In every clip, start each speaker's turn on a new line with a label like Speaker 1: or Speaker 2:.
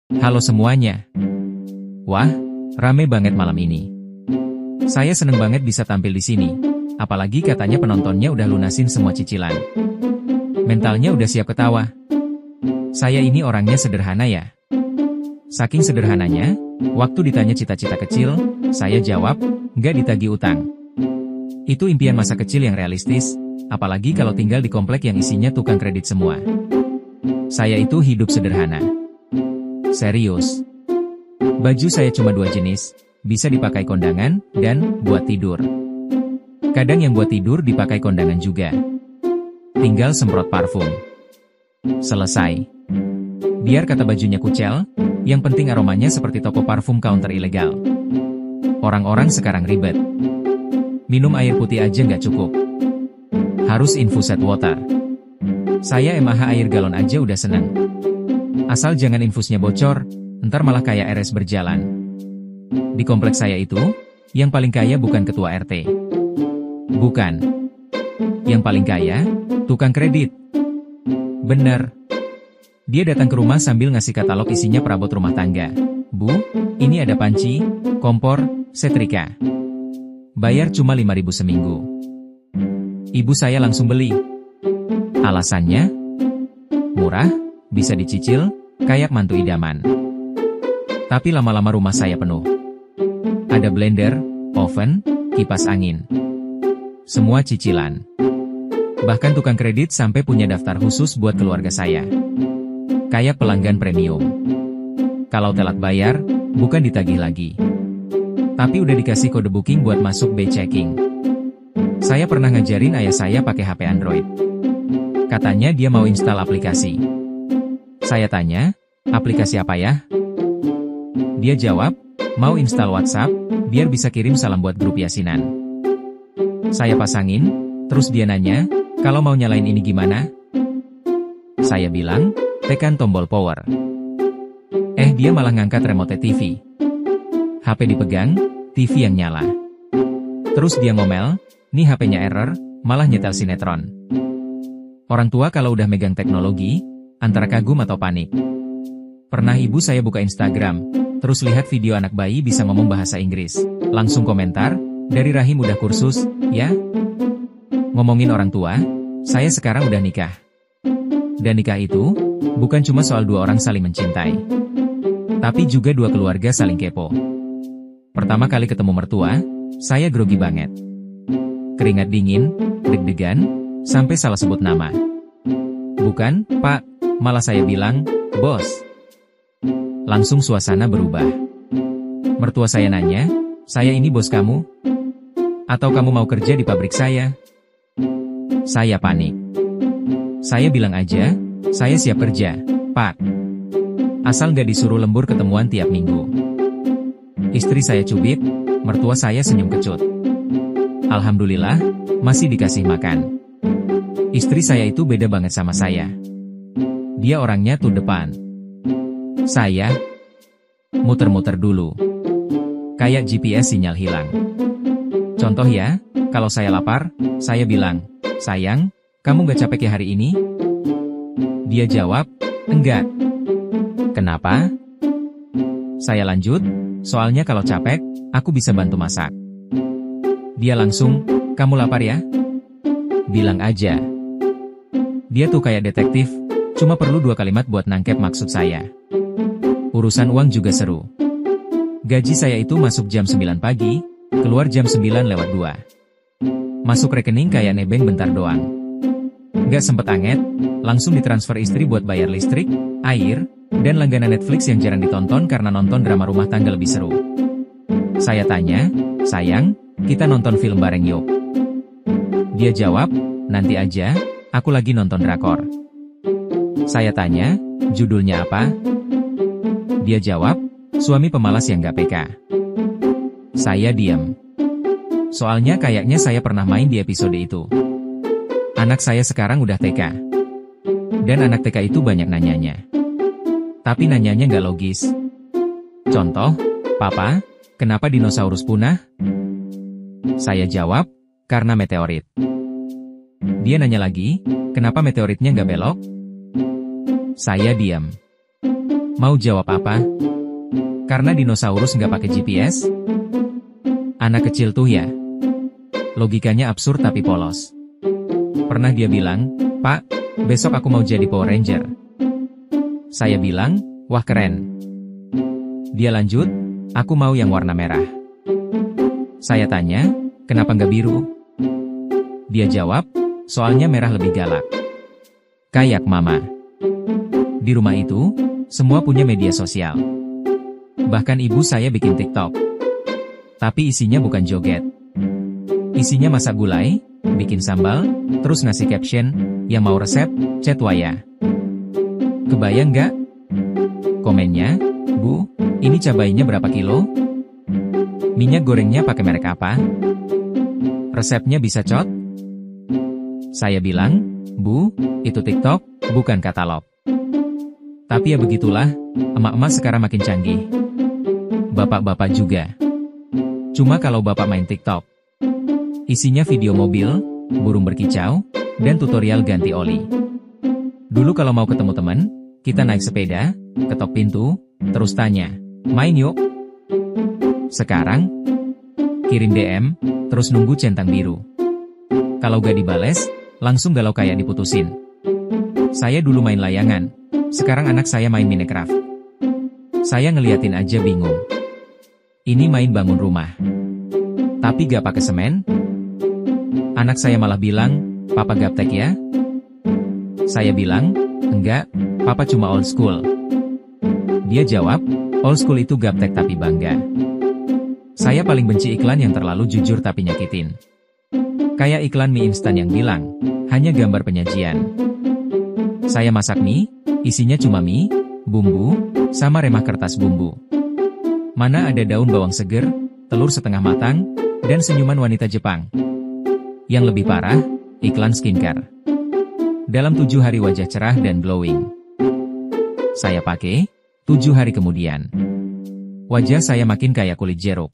Speaker 1: Halo semuanya. Wah, rame banget malam ini. Saya seneng banget bisa tampil di sini. Apalagi katanya penontonnya udah lunasin semua cicilan. Mentalnya udah siap ketawa. Saya ini orangnya sederhana ya. Saking sederhananya, waktu ditanya cita-cita kecil, saya jawab, nggak ditagih utang. Itu impian masa kecil yang realistis, apalagi kalau tinggal di komplek yang isinya tukang kredit semua. Saya itu hidup sederhana. Serius. Baju saya cuma 2 jenis, bisa dipakai kondangan, dan buat tidur. Kadang yang buat tidur dipakai kondangan juga. Tinggal semprot parfum. Selesai. Biar kata bajunya kucel, yang penting aromanya seperti toko parfum counter ilegal. Orang-orang sekarang ribet. Minum air putih aja nggak cukup. Harus infused water. Saya MAH air galon aja udah seneng. Asal jangan infusnya bocor, ntar malah kayak RS berjalan. Di kompleks saya itu, yang paling kaya bukan ketua RT. Bukan. Yang paling kaya, tukang kredit. Bener. Dia datang ke rumah sambil ngasih katalog isinya perabot rumah tangga. Bu, ini ada panci, kompor, setrika. Bayar cuma 5.000 seminggu. Ibu saya langsung beli. Alasannya? Murah, bisa dicicil, kayak mantu idaman. Tapi lama-lama rumah saya penuh. Ada blender, oven, kipas angin. Semua cicilan. Bahkan tukang kredit sampai punya daftar khusus buat keluarga saya. Kayak pelanggan premium. Kalau telat bayar, bukan ditagih lagi. Tapi udah dikasih kode booking buat masuk B checking. Saya pernah ngajarin ayah saya pakai HP Android. Katanya dia mau install aplikasi. Saya tanya, aplikasi apa ya? Dia jawab, mau install WhatsApp, biar bisa kirim salam buat grup yasinan. Saya pasangin, terus dia nanya, kalau mau nyalain ini gimana? Saya bilang, tekan tombol power. Dia malah ngangkat remote TV. HP dipegang, TV yang nyala. Terus dia ngomel, nih HP-nya error, malah nyetel sinetron. Orang tua kalau udah megang teknologi, antara kagum atau panik. Pernah ibu saya buka Instagram, terus lihat video anak bayi bisa ngomong bahasa Inggris. Langsung komentar, dari rahim udah kursus, ya? Ngomongin orang tua, saya sekarang udah nikah. Dan nikah itu, bukan cuma soal 2 orang saling mencintai. Tapi juga 2 keluarga saling kepo. Pertama kali ketemu mertua, saya grogi banget. Keringat dingin, deg-degan, sampai salah sebut nama. Bukan, Pak, malah saya bilang, Bos. Langsung suasana berubah. Mertua saya nanya, saya ini bos kamu? Atau kamu mau kerja di pabrik saya? Saya panik. Saya bilang aja, saya siap kerja, Pak. Asal nggak disuruh lembur ketemuan tiap minggu. Istri saya cubit, mertua saya senyum kecut. Alhamdulillah, masih dikasih makan. Istri saya itu beda banget sama saya. Dia orangnya tuh depan. Saya muter-muter dulu. Kayak GPS sinyal hilang. Contoh ya, kalau saya lapar, saya bilang, sayang, kamu gak capek ya hari ini? Dia jawab, enggak. Kenapa? Saya lanjut, soalnya kalau capek, aku bisa bantu masak. Dia langsung, kamu lapar ya? Bilang aja. Dia tuh kayak detektif, cuma perlu 2 kalimat buat nangkep maksud saya. Urusan uang juga seru. Gaji saya itu masuk jam 9 pagi, keluar jam 9:02. Masuk rekening kayak nebeng bentar doang. Nggak sempet anget, langsung ditransfer istri buat bayar listrik, air, dan langganan Netflix yang jarang ditonton karena nonton drama rumah tangga lebih seru. Saya tanya, sayang, kita nonton film bareng yuk. Dia jawab, nanti aja, aku lagi nonton drakor. Saya tanya, judulnya apa? Dia jawab, suami pemalas yang gak peka. Saya diam. Soalnya kayaknya saya pernah main di episode itu. Anak saya sekarang udah TK. Dan anak TK itu banyak nanyanya. Tapi nanyanya gak logis. Contoh, Papa, kenapa dinosaurus punah? Saya jawab, karena meteorit. Dia nanya lagi, kenapa meteoritnya gak belok? Saya diam. Mau jawab apa? Karena dinosaurus nggak pakai GPS? Anak kecil tuh ya. Logikanya absurd tapi polos. Pernah dia bilang, "Pak, besok aku mau jadi Power Ranger." Saya bilang, "Wah keren." Dia lanjut, "Aku mau yang warna merah." Saya tanya, "Kenapa nggak biru?" Dia jawab, "Soalnya merah lebih galak." Kayak mama. Di rumah itu, semua punya media sosial. Bahkan ibu saya bikin TikTok. Tapi isinya bukan joget. Isinya masak gulai, bikin sambal, terus ngasih caption, "Yang mau resep, chat Waya." Kebayang nggak? Komennya, "Bu, ini cabainya berapa kilo? Minyak gorengnya pakai merek apa? Resepnya bisa cot?" Saya bilang, "Bu, itu TikTok, bukan katalog." Tapi ya begitulah, emak-emak sekarang makin canggih. Bapak-bapak juga. Cuma kalau bapak main TikTok, isinya video mobil, burung berkicau, dan tutorial ganti oli. Dulu kalau mau ketemu teman, kita naik sepeda, ketok pintu, terus tanya, "Main yuk?" Sekarang, kirim DM, terus nunggu centang biru. Kalau gak dibales, langsung galau kayak diputusin. Saya dulu main layangan, sekarang anak saya main Minecraft. Saya ngeliatin aja bingung. Ini main bangun rumah. Tapi gak pakai semen? Anak saya malah bilang, "Papa gaptek ya?" Saya bilang, "Enggak, Papa cuma old school." Dia jawab, "Old school itu gaptek tapi bangga." Saya paling benci iklan yang terlalu jujur tapi nyakitin. Kayak iklan mie instan yang bilang, hanya gambar penyajian. Saya masak mie, isinya cuma mie, bumbu, sama remah kertas bumbu. Mana ada daun bawang seger, telur setengah matang, dan senyuman wanita Jepang. Yang lebih parah, iklan skincare. Dalam 7 hari wajah cerah dan glowing. Saya pakai, 7 hari kemudian. Wajah saya makin kayak kulit jeruk.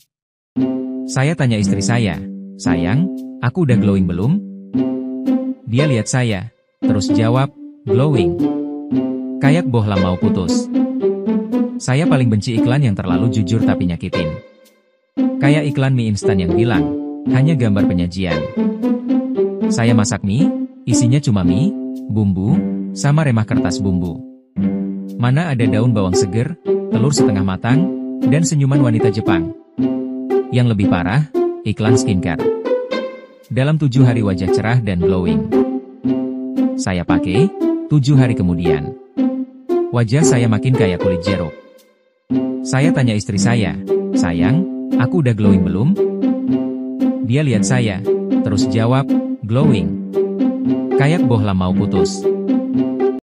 Speaker 1: Saya tanya istri saya, "Sayang, aku udah glowing belum?" Dia lihat saya, terus jawab, "Glowing. Kayak bohlam mau putus." Saya paling benci iklan yang terlalu jujur tapi nyakitin. Kayak iklan mie instan yang bilang, hanya gambar penyajian. Saya masak mie, isinya cuma mie, bumbu, sama remah kertas bumbu. Mana ada daun bawang seger, telur setengah matang, dan senyuman wanita Jepang. Yang lebih parah, iklan skincare. Dalam 7 hari wajah cerah dan glowing. Saya pakai, 7 hari kemudian. Wajah saya makin kayak kulit jeruk. Saya tanya istri saya, "Sayang, aku udah glowing belum?" Dia lihat saya, terus jawab, "Glowing. Kayak bohlam mau putus."